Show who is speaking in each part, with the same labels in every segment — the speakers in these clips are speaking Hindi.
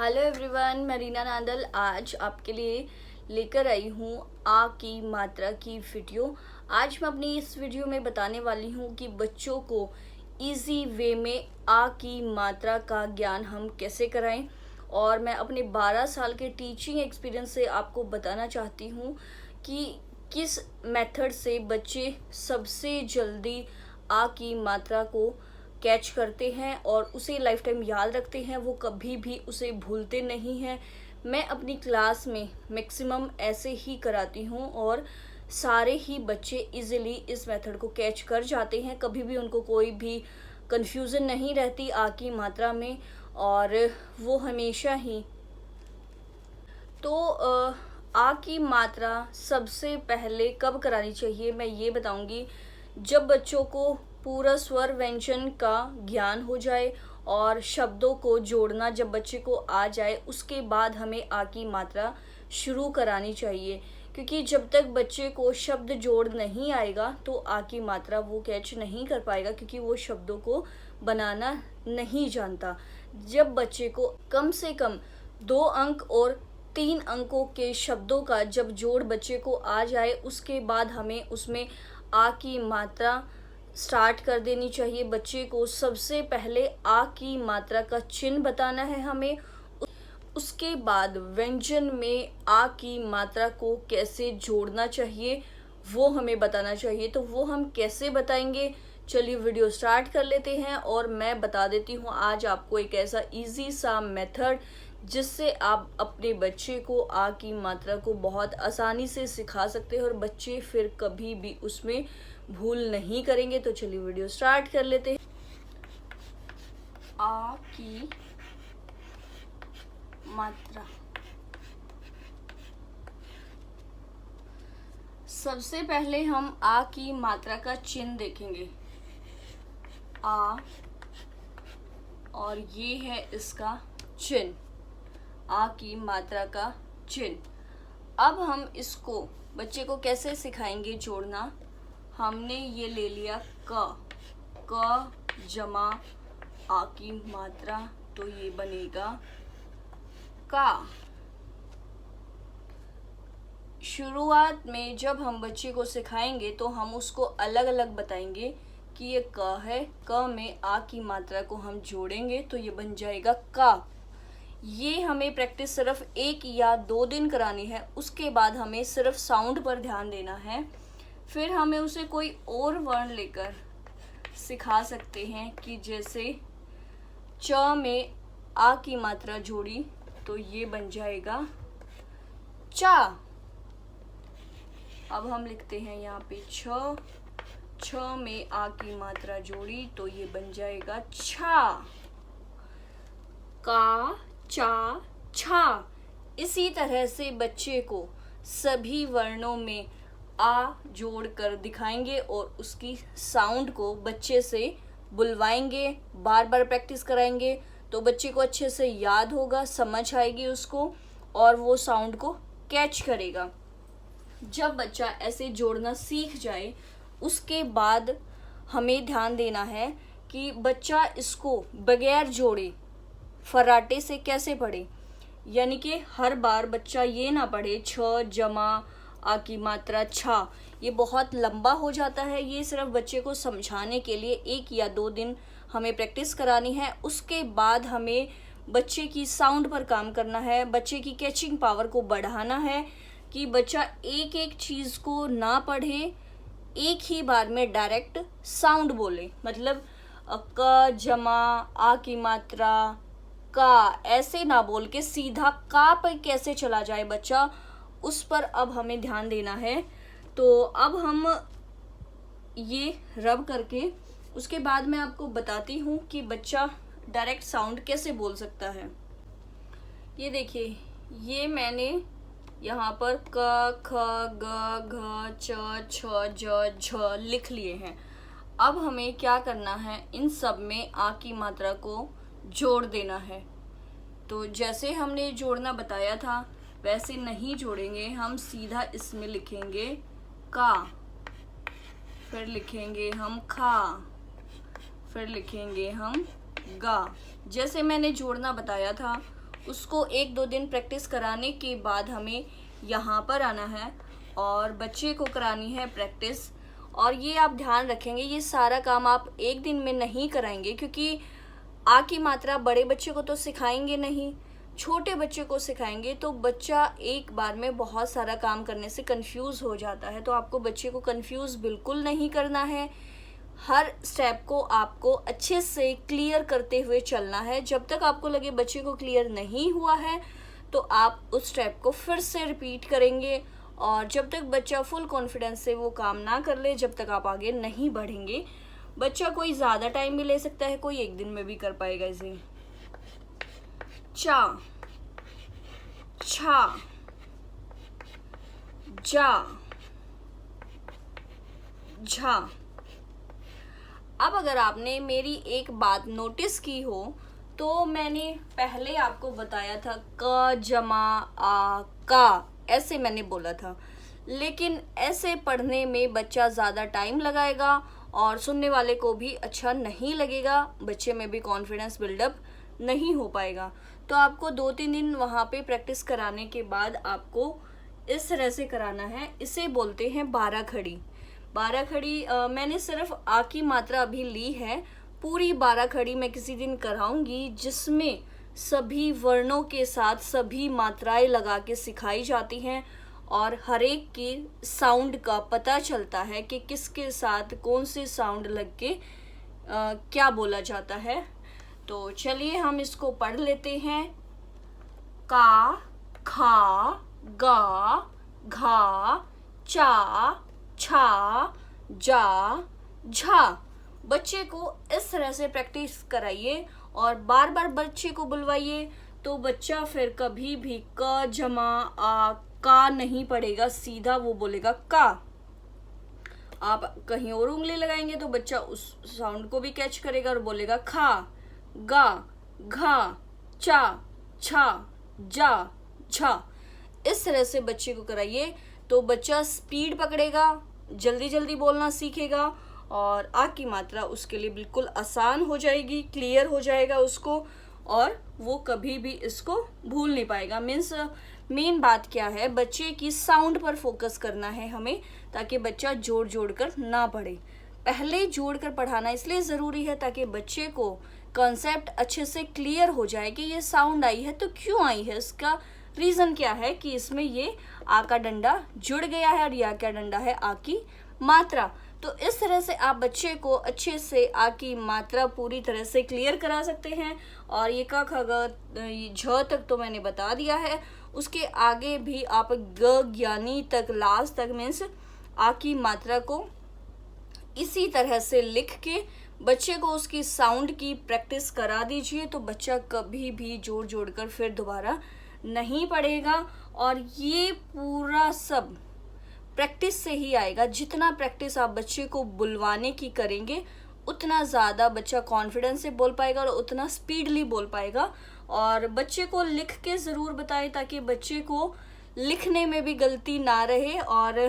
Speaker 1: हेलो एवरीवन, मैं रीना नांदल आज आपके लिए लेकर आई हूँ आ की मात्रा की वीडियो। आज मैं अपनी इस वीडियो में बताने वाली हूँ कि बच्चों को इजी वे में आ की मात्रा का ज्ञान हम कैसे कराएं। और मैं अपने 12 साल के टीचिंग एक्सपीरियंस से आपको बताना चाहती हूँ कि किस मेथड से बच्चे सबसे जल्दी आ की मात्रा को कैच करते हैं और उसे लाइफ टाइम याद रखते हैं, वो कभी भी उसे भूलते नहीं हैं। मैं अपनी क्लास में मैक्सिमम ऐसे ही कराती हूँ और सारे ही बच्चे इजीली इस मेथड को कैच कर जाते हैं। कभी भी उनको कोई भी कंफ्यूजन नहीं रहती आ की मात्रा में, और वो हमेशा ही तो आ की मात्रा सबसे पहले कब करानी चाहिए मैं ये बताऊंगी। जब बच्चों को पूरा स्वर व्यंजन का ज्ञान हो जाए और शब्दों को जोड़ना जब बच्चे को आ जाए, उसके बाद हमें आ की मात्रा शुरू करानी चाहिए। क्योंकि जब तक बच्चे को शब्द जोड़ नहीं आएगा तो आ की मात्रा वो कैच नहीं कर पाएगा, क्योंकि वो शब्दों को बनाना नहीं जानता। जब बच्चे को कम से कम 2 अंक और 3 अंकों के शब्दों का जब जोड़ बच्चे को आ जाए, उसके बाद हमें उसमें आ की मात्रा स्टार्ट कर देनी चाहिए। बच्चे को सबसे पहले आ की मात्रा का चिन्ह बताना है हमें, उसके बाद व्यंजन में आ की मात्रा को कैसे जोड़ना चाहिए वो हमें बताना चाहिए। तो वो हम कैसे बताएंगे, चलिए वीडियो स्टार्ट कर लेते हैं। और मैं बता देती हूँ आज आपको एक ऐसा इजी सा मेथड जिससे आप अपने बच्चे को आ की मात्रा को बहुत आसानी से सिखा सकते हैं और बच्चे फिर कभी भी उसमें भूल नहीं करेंगे। तो चलिए वीडियो स्टार्ट कर लेते हैं। आ की मात्रा, सबसे पहले हम आ की मात्रा का चिन्ह देखेंगे। आ, और ये है इसका चिन्ह, आ की मात्रा का चिन्ह। अब हम इसको बच्चे को कैसे सिखाएंगे जोड़ना। हमने ये ले लिया क जमा आ की मात्रा, तो ये बनेगा का। शुरुआत में जब हम बच्चे को सिखाएंगे तो हम उसको अलग अलग बताएंगे कि ये क है, क में आ की मात्रा को हम जोड़ेंगे तो ये बन जाएगा का। ये हमें प्रैक्टिस सिर्फ 1 या 2 दिन करानी है, उसके बाद हमें सिर्फ साउंड पर ध्यान देना है। फिर हमें उसे कोई और वर्ण लेकर सिखा सकते हैं कि जैसे च में आ की मात्रा जोड़ी तो ये बन जाएगा चा। अब हम लिखते हैं यहाँ पे छ में आ की मात्रा जोड़ी तो ये बन जाएगा छा। का, चा, छा। इसी तरह से बच्चे को सभी वर्णों में आ जोड़ कर दिखाएंगे और उसकी साउंड को बच्चे से बुलवाएंगे, बार बार प्रैक्टिस कराएंगे तो बच्चे को अच्छे से याद होगा, समझ आएगी उसको और वो साउंड को कैच करेगा। जब बच्चा ऐसे जोड़ना सीख जाए उसके बाद हमें ध्यान देना है कि बच्चा इसको बगैर जोड़े फर्राटे से कैसे पढ़े। यानी कि हर बार बच्चा ये ना पढ़े छ जमा आ की मात्रा छा, ये बहुत लंबा हो जाता है। ये सिर्फ बच्चे को समझाने के लिए 1 या 2 दिन हमें प्रैक्टिस करानी है। उसके बाद हमें बच्चे की साउंड पर काम करना है, बच्चे की कैचिंग पावर को बढ़ाना है कि बच्चा एक एक चीज़ को ना पढ़े, एक ही बार में डायरेक्ट साउंड बोले। मतलब क जमा आ की मात्रा का ऐसे ना बोल के सीधा का पर कैसे चला जाए बच्चा, उस पर अब हमें ध्यान देना है। तो अब हम ये रब करके उसके बाद मैं आपको बताती हूँ कि बच्चा डायरेक्ट साउंड कैसे बोल सकता है। ये देखिए, ये मैंने यहाँ पर क ख ग घ च छ ज झ लिख लिए हैं। अब हमें क्या करना है, इन सब में आ की मात्रा को जोड़ देना है। तो जैसे हमने जोड़ना बताया था वैसे नहीं जोड़ेंगे, हम सीधा इसमें लिखेंगे का, फिर लिखेंगे हम खा, फिर लिखेंगे हम गा। जैसे मैंने जोड़ना बताया था उसको 1-2 दिन प्रैक्टिस कराने के बाद हमें यहाँ पर आना है और बच्चे को करानी है प्रैक्टिस। और ये आप ध्यान रखेंगे, ये सारा काम आप एक दिन में नहीं कराएंगे, क्योंकि आ की मात्रा बड़े बच्चे को तो सिखाएंगे नहीं, छोटे बच्चे को सिखाएंगे तो बच्चा एक बार में बहुत सारा काम करने से कंफ्यूज हो जाता है। तो आपको बच्चे को कंफ्यूज बिल्कुल नहीं करना है, हर स्टेप को आपको अच्छे से क्लियर करते हुए चलना है। जब तक आपको लगे बच्चे को क्लियर नहीं हुआ है तो आप उस स्टेप को फिर से रिपीट करेंगे, और जब तक बच्चा फुल कॉन्फिडेंस से वो काम ना कर ले जब तक आप आगे नहीं बढ़ेंगे। बच्चा कोई ज़्यादा टाइम भी ले सकता है, कोई एक दिन में भी कर पाएगा इसे। चा, छा, जा, झा। अब अगर आपने मेरी एक बात नोटिस की हो तो मैंने पहले आपको बताया था क जमा आ का, ऐसे मैंने बोला था, लेकिन ऐसे पढ़ने में बच्चा ज़्यादा टाइम लगाएगा और सुनने वाले को भी अच्छा नहीं लगेगा, बच्चे में भी कॉन्फिडेंस बिल्डअप नहीं हो पाएगा। तो आपको 2-3 दिन वहाँ पे प्रैक्टिस कराने के बाद आपको इस तरह से कराना है। इसे बोलते हैं 12 खड़ी। 12 खड़ी मैंने सिर्फ आ की मात्रा अभी ली है, पूरी 12 खड़ी मैं किसी दिन कराऊंगी जिसमें सभी वर्णों के साथ सभी मात्राएं लगा के सिखाई जाती हैं और हर एक की साउंड का पता चलता है कि किसके साथ कौन से साउंड लग के क्या बोला जाता है। तो चलिए हम इसको पढ़ लेते हैं। का, खा, गा, घा, चा, छा, जा, झा। बच्चे को इस तरह से प्रैक्टिस कराइए और बार बार बच्चे को बुलवाइए, तो बच्चा फिर कभी भी क जमा आ का नहीं पढ़ेगा, सीधा वो बोलेगा का। आप कहीं और उंगली लगाएंगे तो बच्चा उस साउंड को भी कैच करेगा और बोलेगा खा, गा, घा, चा, छा, जा, झा। इस तरह से बच्चे को कराइए तो बच्चा स्पीड पकड़ेगा, जल्दी जल्दी बोलना सीखेगा और आ की मात्रा उसके लिए बिल्कुल आसान हो जाएगी, क्लियर हो जाएगा उसको, और वो कभी भी इसको भूल नहीं पाएगा। मीन्स मेन बात क्या है, बच्चे की साउंड पर फोकस करना है हमें, ताकि बच्चा जोड़ जोड़ कर ना पढ़े। पहले जोड़ कर पढ़ाना इसलिए ज़रूरी है ताकि बच्चे को कॉन्सेप्ट अच्छे से क्लियर हो जाए कि ये साउंड आई है तो क्यों आई है, इसका रीज़न क्या है कि इसमें ये आ का डंडा जुड़ गया है और या क्या डंडा है आ की मात्रा। तो इस तरह से आप बच्चे को अच्छे से आ की मात्रा पूरी तरह से क्लियर करा सकते हैं। और ये क ख ग झ तक तो मैंने बता दिया है, उसके आगे भी आप ग ज्ञानी तक लास्ट तक मीन्स आ की मात्रा को इसी तरह से लिख के बच्चे को उसकी साउंड की प्रैक्टिस करा दीजिए, तो बच्चा कभी भी जोड़ जोड़ कर फिर दोबारा नहीं पढ़ेगा। और ये पूरा सब प्रैक्टिस से ही आएगा। जितना प्रैक्टिस आप बच्चे को बुलवाने की करेंगे उतना ज़्यादा बच्चा कॉन्फिडेंस से बोल पाएगा और उतना स्पीडली बोल पाएगा। और बच्चे को लिख के ज़रूर बताएं ताकि बच्चे को लिखने में भी गलती ना रहे और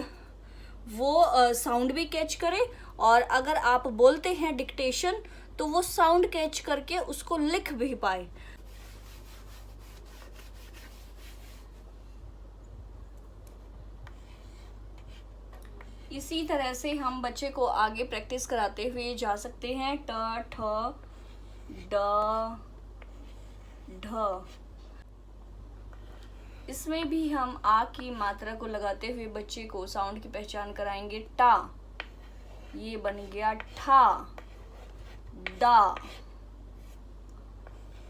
Speaker 1: वो साउंड भी कैच करे। और अगर आप बोलते हैं डिक्टेशन तो वो साउंड कैच करके उसको लिख भी पाए। इसी तरह से हम बच्चे को आगे प्रैक्टिस कराते हुए जा सकते हैं। ट, ठ, ड, ढ। इसमें भी हम आ की मात्रा को लगाते हुए बच्चे को साउंड की पहचान कराएंगे। टा, ये बन गया ठा। डा,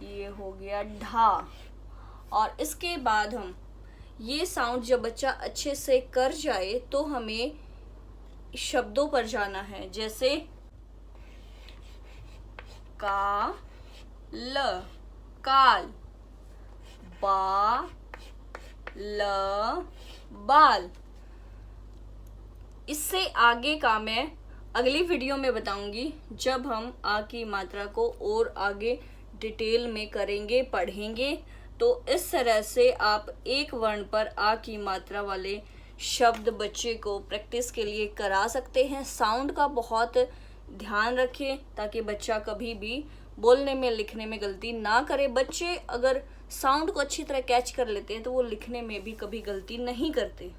Speaker 1: ये हो गया ढा। और इसके बाद हम ये साउंड जब बच्चा अच्छे से कर जाए तो हमें शब्दों पर जाना है, जैसे का, ल, काल, बा, ल, बाल। इससे आगे का मैं अगली वीडियो में बताऊंगी जब हम आ की मात्रा को और आगे डिटेल में करेंगे, पढ़ेंगे। तो इस तरह से आप एक वर्ण पर आ की मात्रा वाले शब्द बच्चे को प्रैक्टिस के लिए करा सकते हैं। साउंड का बहुत ध्यान रखें ताकि बच्चा कभी भी बोलने में लिखने में गलती ना करे। बच्चे अगर साउंड को अच्छी तरह कैच कर लेते हैं तो वो लिखने में भी कभी गलती नहीं करते।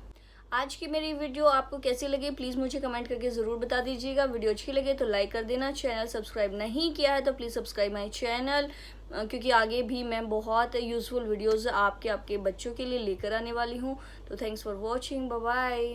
Speaker 1: आज की मेरी वीडियो आपको कैसी लगी प्लीज़ मुझे कमेंट करके ज़रूर बता दीजिएगा। वीडियो अच्छी लगे तो लाइक कर देना, चैनल सब्सक्राइब नहीं किया है तो प्लीज़ सब्सक्राइब माय चैनल, क्योंकि आगे भी मैं बहुत यूज़फुल वीडियोज़ आपके बच्चों के लिए लेकर आने वाली हूँ। तो thanks for watching, bye bye.